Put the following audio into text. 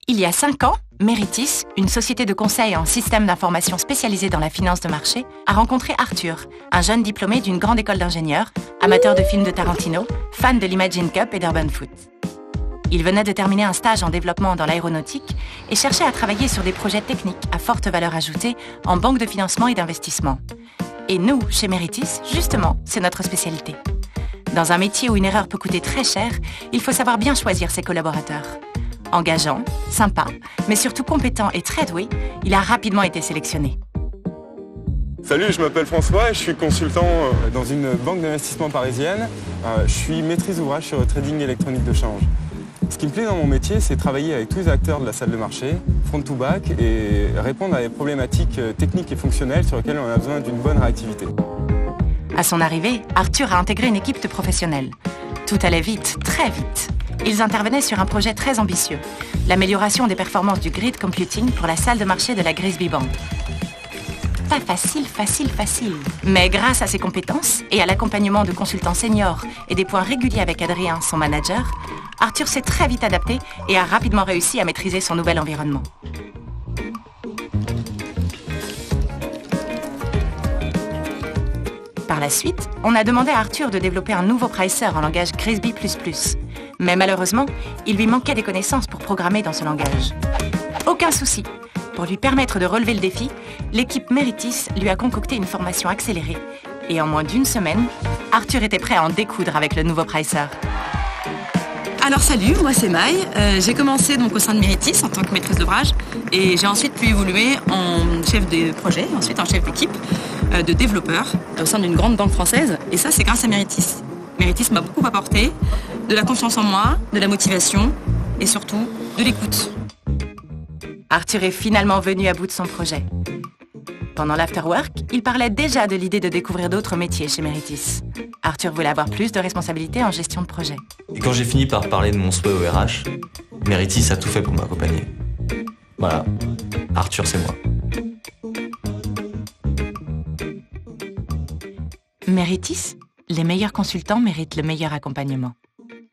Il y a 5 ans, Meritis, une société de conseil en système d'information spécialisée dans la finance de marché, a rencontré Arthur, un jeune diplômé d'une grande école d'ingénieurs, amateur de films de Tarantino, fan de l'Imagine Cup et d'Urban Foot. Il venait de terminer un stage en développement dans l'aéronautique et cherchait à travailler sur des projets techniques à forte valeur ajoutée en banque de financement et d'investissement. Et nous, chez Meritis, justement, c'est notre spécialité. Dans un métier où une erreur peut coûter très cher, il faut savoir bien choisir ses collaborateurs. Engageant, sympa, mais surtout compétent et très doué, il a rapidement été sélectionné. Salut, je m'appelle François et je suis consultant dans une banque d'investissement parisienne. Je suis maîtrise d'ouvrage sur le trading électronique de change. Ce qui me plaît dans mon métier, c'est travailler avec tous les acteurs de la salle de marché, front to back, et répondre à des problématiques techniques et fonctionnelles sur lesquelles on a besoin d'une bonne réactivité. À son arrivée, Arthur a intégré une équipe de professionnels. Tout allait vite, très vite. Ils intervenaient sur un projet très ambitieux, l'amélioration des performances du grid computing pour la salle de marché de la Grisby Bank. Pas facile. Mais grâce à ses compétences et à l'accompagnement de consultants seniors et des points réguliers avec Adrien, son manager, Arthur s'est très vite adapté et a rapidement réussi à maîtriser son nouvel environnement. Par la suite, on a demandé à Arthur de développer un nouveau pricer en langage Grisby++. Mais malheureusement, il lui manquait des connaissances pour programmer dans ce langage. Aucun souci. Pour lui permettre de relever le défi, l'équipe Meritis lui a concocté une formation accélérée. Et en moins d'une semaine, Arthur était prêt à en découdre avec le nouveau pricer. Alors salut, moi c'est Maï. J'ai commencé donc au sein de Meritis en tant que maîtrise d'ouvrage et j'ai ensuite pu évoluer en chef de projet, ensuite en chef d'équipe de développeur au sein d'une grande banque française. Et ça, c'est grâce à Meritis. Meritis m'a beaucoup apporté de la confiance en moi, de la motivation et surtout de l'écoute. Arthur est finalement venu à bout de son projet. Pendant l'afterwork, il parlait déjà de l'idée de découvrir d'autres métiers chez Meritis. Arthur voulait avoir plus de responsabilités en gestion de projet. Et quand j'ai fini par parler de mon souhait au RH, Meritis a tout fait pour m'accompagner. Voilà, Arthur c'est moi. Meritis, les meilleurs consultants méritent le meilleur accompagnement.